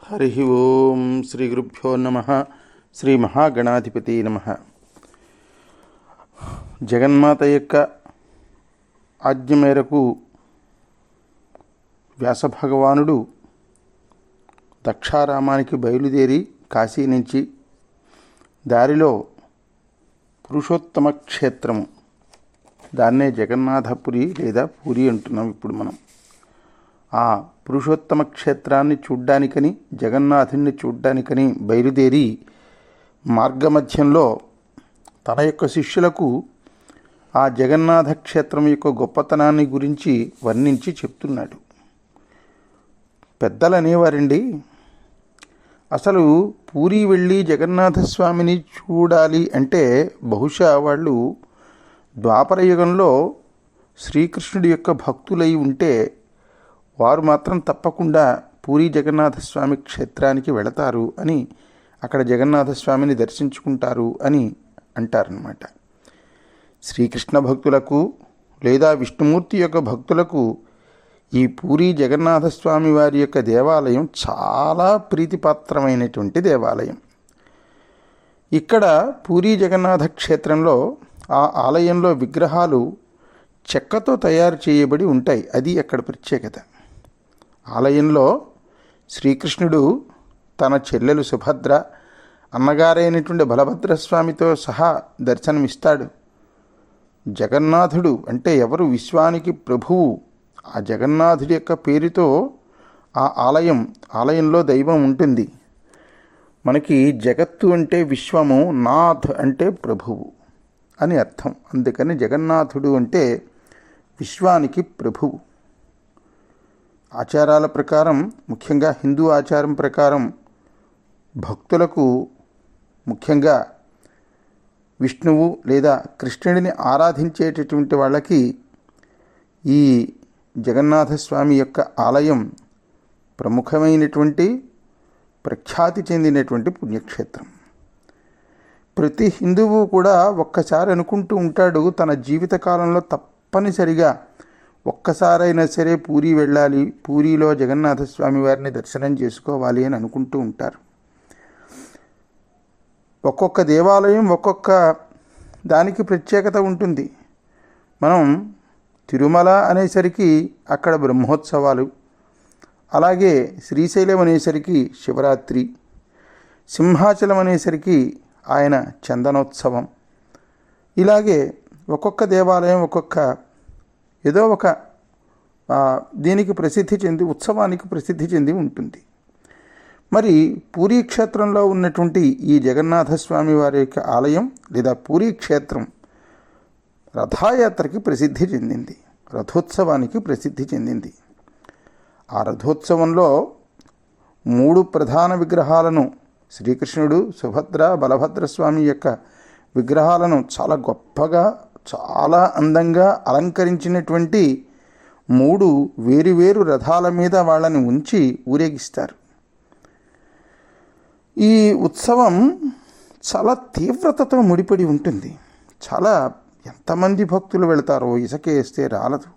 హరి ఓం శ్రీ గురుభ్యో నమ. శ్రీ మహాగణాధిపతి నమ. జగన్మాత యొక్క ఆజ్ఞ మేరకు వ్యాసభగవానుడు దక్షారామానికి బయలుదేరి కాశీ నుంచి దారిలో పురుషోత్తమ క్షేత్రము, దాన్నే జగన్నాథపురి లేదా పూరి అంటున్నాం ఇప్పుడు మనం. ఆ పురుషోత్తమ క్షేత్రాన్ని చూడ్డానికని, జగన్నాథుని చూడ్డానికని బయలుదేరి మార్గమధ్యంలో తన యొక్క శిష్యులకు ఆ జగన్నాథ క్షేత్రం యొక్క గొప్పతనాన్ని గురించి వర్ణించి చెప్తున్నాడు. పెద్దలు అనేవారండి, అసలు పూరి వెళ్ళి జగన్నాథస్వామిని చూడాలి అంటే బహుశా వాళ్ళు ద్వాపరయుగంలో శ్రీకృష్ణుడి యొక్క భక్తులై ఉంటే వారు మాత్రం తప్పకుండా పూరి జగన్నాథస్వామి క్షేత్రానికి వెళతారు అని, అక్కడ జగన్నాథస్వామిని దర్శించుకుంటారు అని అంటారన్నమాట. శ్రీకృష్ణ భక్తులకు లేదా విష్ణుమూర్తి యొక్క భక్తులకు ఈ పూరి జగన్నాథస్వామి వారి యొక్క దేవాలయం చాలా ప్రీతిపాత్రమైనటువంటి దేవాలయం. ఇక్కడ పూరి జగన్నాథ క్షేత్రంలో ఆ ఆలయంలో విగ్రహాలు చెక్కతో తయారు చేయబడి ఉంటాయి. అది అక్కడ ప్రత్యేకత. ఆలయంలో శ్రీకృష్ణుడు తన చెల్లెలు సుభద్ర, అన్నగారైనటువంటి బలభద్రస్వామితో సహా దర్శనమిస్తాడు. జగన్నాథుడు అంటే ఎవరు? విశ్వానికి ప్రభువు. ఆ జగన్నాథుడి యొక్క పేరుతో ఆ ఆలయంలో దైవం ఉంటుంది. మనకి జగత్తు అంటే విశ్వము, నాథ్ అంటే ప్రభువు అని అర్థం. అందుకని జగన్నాథుడు అంటే విశ్వానికి ప్రభువు. ఆచారాల ప్రకారం, ముఖ్యంగా హిందూ ఆచారం ప్రకారం భక్తులకు, ముఖ్యంగా విష్ణువు లేదా కృష్ణుడిని ఆరాధించేటటువంటి వాళ్ళకి ఈ జగన్నాథస్వామి యొక్క ఆలయం ప్రముఖమైనటువంటి, ప్రఖ్యాతి చెందినటువంటి పుణ్యక్షేత్రం. ప్రతి హిందువు కూడా ఒక్కసారి అనుకుంటూ ఉంటాడు, తన జీవితకాలంలో తప్పనిసరిగా ఒక్కసారైనా సరే పూరి వెళ్ళాలి, పూరిలో జగన్నాథస్వామి వారిని దర్శనం చేసుకోవాలి అని అనుకుంటూ ఉంటారు. ఒక్కొక్క దేవాలయం ఒక్కొక్క దానికి ప్రత్యేకత ఉంటుంది. మనం తిరుమల అనేసరికి అక్కడ బ్రహ్మోత్సవాలు, అలాగే శ్రీశైలం అనేసరికి శివరాత్రి, సింహాచలం అనేసరికి ఆయన చందనోత్సవం, ఇలాగే ఒక్కొక్క దేవాలయం ఒక్కొక్క ఏదో ఒక దీనికి ప్రసిద్ధి చెంది, ఉత్సవానికి ప్రసిద్ధి చెంది ఉంటుంది. మరి పూరీ క్షేత్రంలో ఉన్నటువంటి ఈ జగన్నాథస్వామి వారి యొక్క ఆలయం లేదా పూరీ క్షేత్రం రథయాత్రకి ప్రసిద్ధి చెందింది, రథోత్సవానికి ప్రసిద్ధి చెందింది. ఆ రథోత్సవంలో 3 ప్రధాన విగ్రహాలను, శ్రీకృష్ణుడు, సుభద్ర, బలభద్రస్వామి యొక్క విగ్రహాలను చాలా గొప్పగా, చాలా అందంగా అలంకరించినటువంటి 3 వేరువేరు రథాల మీద వాళ్ళని ఉంచి ఊరేగిస్తారు. ఈ ఉత్సవం చాలా తీవ్రతతో ముడిపడి ఉంటుంది. చాలా ఎంతమంది భక్తులు వెళతారో ఇసకేస్తే రాలదు.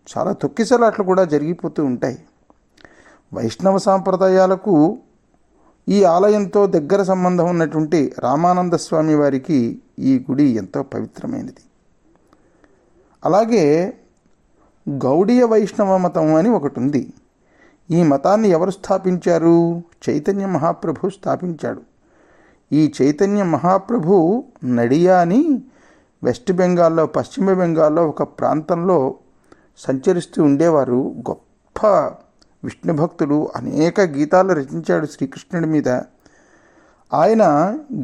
చాలా తొక్కిసలాట్లు కూడా జరిగిపోతూ ఉంటాయి. వైష్ణవ సాంప్రదాయాలకు ఈ ఆలయంతో దగ్గర సంబంధం ఉన్నటువంటి రామానంద స్వామి వారికి ఈ గుడి ఎంతో పవిత్రమైనది. అలాగే గౌడీయ వైష్ణవ మతం అని ఒకటి ఉంది. ఈ మతాన్ని ఎవరు స్థాపించారు? చైతన్య మహాప్రభు స్థాపించాడు. ఈ చైతన్య మహాప్రభు నడియా అని వెస్ట్ బెంగాల్లో, పశ్చిమ బెంగాల్లో ఒక ప్రాంతంలో సంచరిస్తూ ఉండేవారు. గొప్ప విష్ణు భక్తుడు, అనేక గీతాలు రచించాడు శ్రీకృష్ణుడి మీద. ఆయన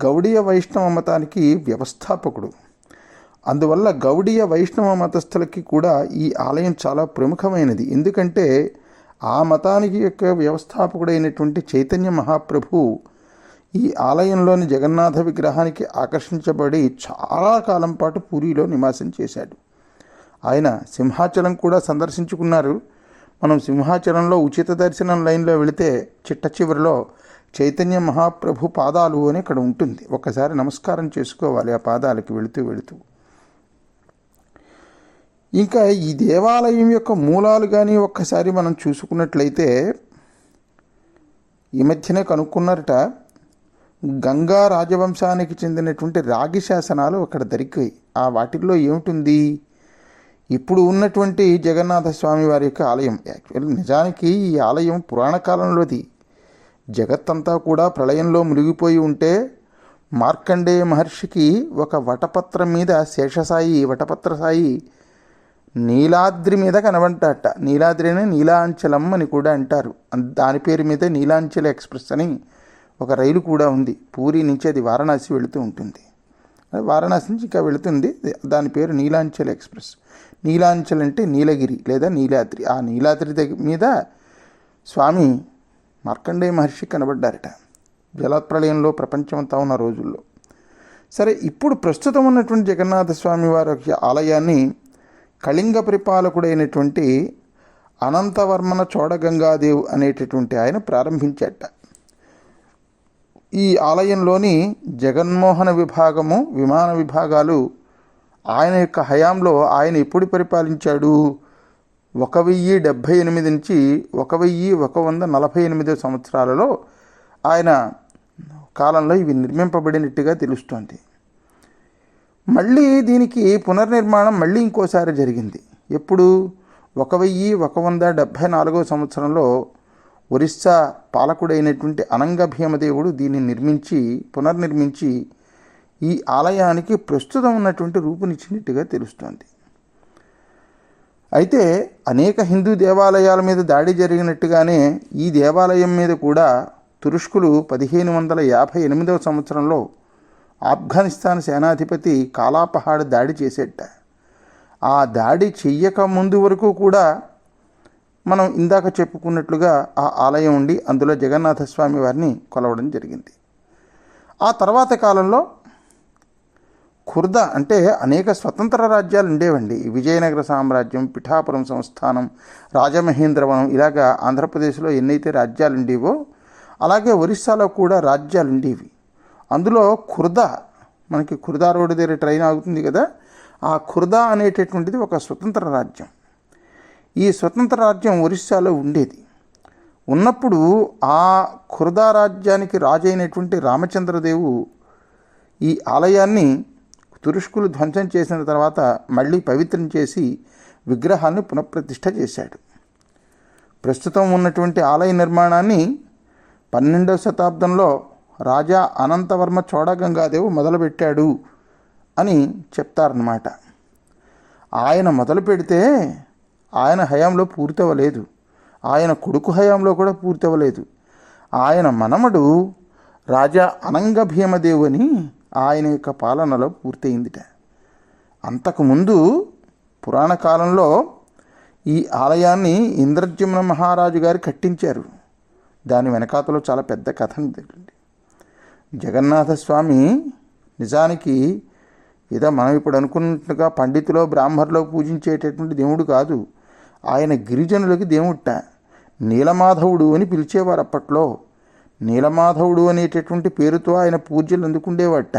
గౌడీయ వైష్ణవ మతానికి వ్యవస్థాపకుడు. అందువల్ల గౌడీయ వైష్ణవ మతస్థులకి కూడా ఈ ఆలయం చాలా ప్రముఖమైనది. ఎందుకంటే ఆ మతానికి యొక్క వ్యవస్థాపకుడైనటువంటి చైతన్య మహాప్రభు ఈ ఆలయంలోని జగన్నాథ విగ్రహానికి ఆకర్షించబడి చాలా కాలం పాటు పూరిలో నివాసం చేశాడు. ఆయన సింహాచలం కూడా సందర్శించుకున్నారు. మనం సింహాచలంలో ఉచిత దర్శనం లైన్లో వెళితే చిట్ట చివరిలో చైతన్య మహాప్రభు పాదాలు అని ఇక్కడ ఉంటుంది. ఒక్కసారి నమస్కారం చేసుకోవాలి ఆ పాదాలకి వెళుతూ. ఇంకా ఈ దేవాలయం యొక్క మూలాలు కానీ ఒక్కసారి మనం చూసుకున్నట్లయితే ఈ మధ్యనే కనుక్కున్నారట, గంగా రాజవంశానికి చెందినటువంటి రాగి శాసనాలు అక్కడ దొరికాయి. ఆ వాటిల్లో ఏమిటుంది? ఇప్పుడు ఉన్నటువంటి జగన్నాథ స్వామి వారి యొక్క ఆలయం. యాక్చువల్ నిజానికి ఈ ఆలయం పురాణ కాలంలోది. జగత్తంతా కూడా ప్రళయంలో మునిగిపోయి ఉంటే మార్కండేయ మహర్షికి ఒక వటపత్రం మీద శేషసాయి వటపత్రసాయి నీలాద్రి మీద కనబడ్డాట. నీలాద్రిని నీలాంచలం అని కూడా అంటారు. దాని పేరు మీద నీలాంచల ఎక్స్ప్రెస్ అని ఒక రైలు కూడా ఉంది. పూరి నుంచి అది వారణాసి వెళుతూ ఉంటుంది. వారణాసి నుంచి ఇంకా వెళుతుంది. దాని పేరు నీలాంచల్ ఎక్స్ప్రెస్. నీలాంచల్ అంటే నీలగిరి లేదా నీలాద్రి. ఆ నీలాద్రి మీద స్వామి మార్కండేయ మహర్షి కనబడ్డారట జలప్రళయంలో, ప్రపంచమంతా ఉన్న రోజుల్లో. సరే, ఇప్పుడు ప్రస్తుతం ఉన్నటువంటి జగన్నాథ స్వామి వారి ఆలయాన్ని కళింగ పరిపాలకుడైనటువంటి అనంతవర్మన చోడగంగాదేవ్ అనేటటువంటి ఆయన ప్రారంభించాట. ఈ ఆలయంలోని జగన్మోహన విభాగము, విమాన విభాగాలు ఆయన యొక్క హయాంలో ఆయన ఎప్పుడు పరిపాలించాడు? 1078 నుంచి 1148 సంవత్సరాలలో ఆయన కాలంలో ఇవి నిర్మింపబడినట్టుగా తెలుస్తోంది. మళ్ళీ దీనికి పునర్నిర్మాణం మళ్ళీ ఇంకోసారి జరిగింది. ఎప్పుడు? 1174 సంవత్సరంలో ఒరిస్సా పాలకుడైనటువంటి అనంగ భీమదేవుడు దీన్ని పునర్నిర్మించి ఈ ఆలయానికి ప్రస్తుతం ఉన్నటువంటి రూపునిచ్చినట్టుగా తెలుస్తోంది. అయితే అనేక హిందూ దేవాలయాల మీద దాడి జరిగినట్టుగానే ఈ దేవాలయం మీద కూడా తురుష్కులు 1558 సంవత్సరంలో ఆఫ్ఘనిస్తాన్ సేనాధిపతి కాలాపహాడ్ దాడి చేసేట. ఆ దాడి చెయ్యక ముందు వరకు కూడా మనం ఇందాక చెప్పుకున్నట్లుగా ఆ ఆలయం ఉండి అందులో జగన్నాథస్వామి వారిని కొలవడం జరిగింది. ఆ తర్వాత కాలంలో ఖుర్ద అంటే అనేక స్వతంత్ర రాజ్యాలు ఉండేవండి. విజయనగర సామ్రాజ్యం, పిఠాపురం సంస్థానం, రాజమహేంద్రవనం, ఇలాగా ఆంధ్రప్రదేశ్లో ఎన్నైతే రాజ్యాలు ఉండేవో అలాగే ఒరిస్సాలో కూడా రాజ్యాలు ఉండేవి. అందులో ఖుర్ద, మనకి ఖుర్దా రోడ్డు దగ్గర ట్రైన్ ఆగుతుంది కదా, ఆ ఖుర్దా అనేటటువంటిది ఒక స్వతంత్ర రాజ్యం. ఈ స్వతంత్ర రాజ్యం ఒరిస్సాలో ఉండేది. ఉన్నప్పుడు ఆ ఖుర్దా రాజ్యానికి రాజైనటువంటి రామచంద్రదేవు ఈ ఆలయాన్ని తురుష్కులు ధ్వంసం చేసిన తర్వాత మళ్ళీ పవిత్రం చేసి విగ్రహాన్ని పునఃప్రతిష్ఠ చేశాడు. ప్రస్తుతం ఉన్నటువంటి ఆలయ నిర్మాణాన్ని 12వ శతాబ్దంలో రాజా అనంతవర్మ చోడగంగాదేవు మొదలుపెట్టాడు అని చెప్తారన్నమాట. ఆయన మొదలు పెడితే ఆయన హయాంలో పూర్తవలేదు, ఆయన కొడుకు హయాంలో కూడా పూర్తవలేదు. ఆయన మనమడు రాజా అనంగ భీమదేవు అని ఆయన యొక్క పాలనలో పూర్తయిందిట. అంతకుముందు పురాణ కాలంలో ఈ ఆలయాన్ని ఇంద్రద్యుమ్న మహారాజు గారు కట్టించారు. దాని వెనకాతలో చాలా పెద్ద కథ ఉంది. జగన్నాథస్వామి నిజానికి ఏదో మనం ఇప్పుడు అనుకున్నట్టుగా పండితులో బ్రాహ్మణులో పూజించేటటువంటి దేవుడు కాదు. ఆయన గిరిజనులకి దేవుట. నీలమాధవుడు అని పిలిచేవారు అప్పట్లో. నీలమాధవుడు అనేటటువంటి పేరుతో ఆయన పూజలు అందుకుండేవాట.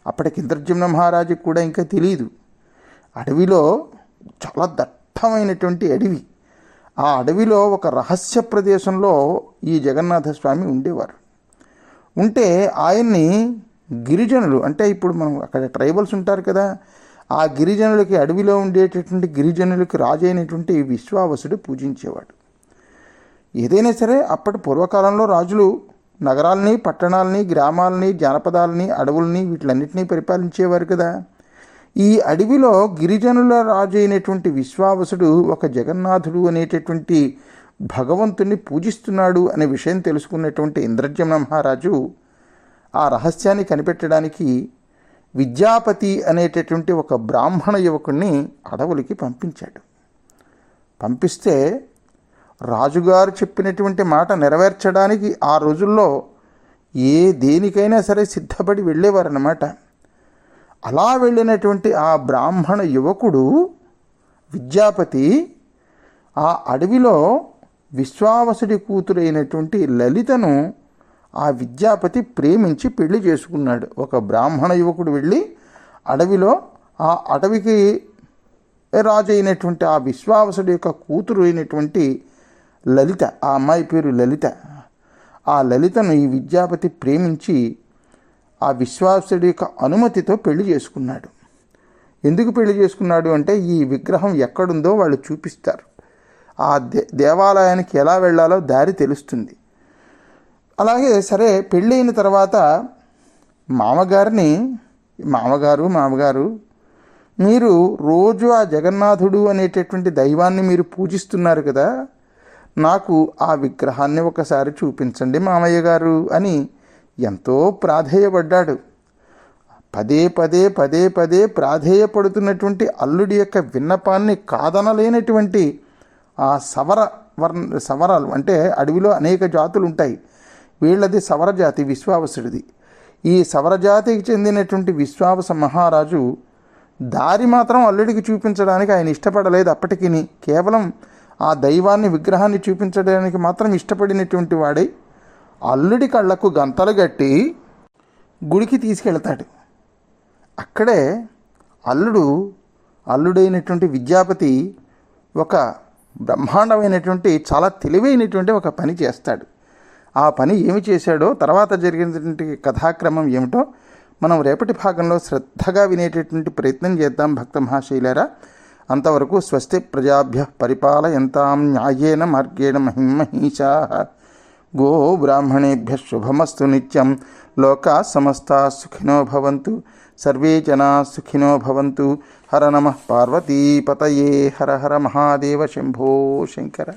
అప్పటికి ఇంద్రద్యుమ్న మహారాజుకి కూడా ఇంకా తెలియదు. అడవిలో చాలా దట్టమైనటువంటి అడవి. ఆ అడవిలో ఒక రహస్య ప్రదేశంలో ఈ జగన్నాథస్వామి ఉండేవారు. ఉంటే ఆయన్ని గిరిజనులు, అంటే ఇప్పుడు మనం అక్కడ ట్రైబల్స్ ఉంటారు కదా, ఆ గిరిజనులకి, అడవిలో ఉండేటటువంటి గిరిజనులకి రాజు అయినటువంటి విశ్వావసుడు పూజించేవాడు. ఏదైనా సరే అప్పటి పూర్వకాలంలో రాజులు నగరాలని, పట్టణాలని, గ్రామాలని, జానపదాలని, అడవుల్ని వీటిలన్నింటినీ పరిపాలించేవారు కదా. ఈ అడవిలో గిరిజనుల రాజు అయినటువంటి విశ్వావసుడు ఒక జగన్నాథుడు అనేటటువంటి భగవంతుణ్ణి పూజిస్తున్నాడు అనే విషయం తెలుసుకున్నటువంటి ఇంద్రద్యుమ్న మహారాజు ఆ రహస్యాన్ని కనిపెట్టడానికి విద్యాపతి అనేటటువంటి ఒక బ్రాహ్మణ యువకుణ్ణి అడవులకి పంపించాడు. పంపిస్తే రాజుగారు చెప్పినటువంటి మాట నెరవేర్చడానికి ఆ రోజుల్లో దేనికైనా సరే సిద్ధపడి వెళ్ళేవారన్నమాట. అలా వెళ్ళినటువంటి ఆ బ్రాహ్మణ యువకుడు విద్యాపతి ఆ అడవిలో విశ్వావసుడి కూతురైనటువంటి లలితను ఆ విద్యాపతి ప్రేమించి పెళ్లి చేసుకున్నాడు. ఒక బ్రాహ్మణ యువకుడు వెళ్ళి అడవిలో ఆ అడవికి రాజు అయినటువంటి ఆ విశ్వావసుడి యొక్క కూతురు అయినటువంటి లలిత, ఆ అమ్మాయి పేరు లలిత, ఆ లలితను ఈ విద్యాపతి ప్రేమించి ఆ విశ్వావసుడి యొక్క అనుమతితో పెళ్లి చేసుకున్నాడు. ఎందుకు పెళ్లి చేసుకున్నాడు అంటే ఈ విగ్రహం ఎక్కడుందో వాళ్ళు చూపిస్తారు. ఆ దేవాలయానికి ఎలా వెళ్ళాలో దారి తెలుస్తుంది. అలాగే సరే పెళ్ళైన తర్వాత మామగారు మీరు రోజు ఆ జగన్నాథుడు అనేటటువంటి దైవాన్ని మీరు పూజిస్తున్నారు కదా, నాకు ఆ విగ్రహాన్ని ఒకసారి చూపించండి మామయ్య గారు అని ఎంతో ప్రాధేయపడ్డాడు. పదే ప్రాధేయపడుతున్నటువంటి అల్లుడి యొక్క విన్నపాన్ని కాదనలేనటువంటి ఆ సవరాలు అంటే అడవిలో అనేక జాతులు ఉంటాయి. వీళ్ళది సవర జాతి, విశ్వావసుడిది. ఈ సవర జాతికి చెందినటువంటి విశ్వావస మహారాజు దారి మాత్రం అల్లుడికి చూపించడానికి ఆయన ఇష్టపడలేదు. అప్పటికి కేవలం ఆ దైవాన్ని విగ్రహాన్ని చూపించడానికి మాత్రం ఇష్టపడినటువంటి వాడై అల్లుడి కళ్ళకు గంతలు కట్టి గుడికి తీసుకెళ్తాడు. అక్కడే అల్లుడైనటువంటి విద్యాపతి ఒక బ్రహ్మాండమైనటువంటి చాలా తెలివైనటువంటి ఒక పని చేస్తాడు. ఆ పని ఏమి చేశాడో, తర్వాత జరిగినటువంటి కథాక్రమం ఏమిటో మనం రేపటి భాగంలో శ్రద్ధగా వినేటటువంటి ప్రయత్నం చేద్దాం భక్త మహాశైలారా. అంతవరకు స్వస్తి ప్రజాభ్యః పరిపాలయంతాం న్యాయేన మార్గేణ మహిమహీషాః. గో బ్రాహ్మణేభ్యః శుభమస్తు నిత్యం. లోకాః సమస్తాః సుఖినో భవంతు. సర్వే జనాః సుఖినో భవంతు. హర నమః పార్వతీపతయే. హర హర మహాదేవ శంభో శంకర.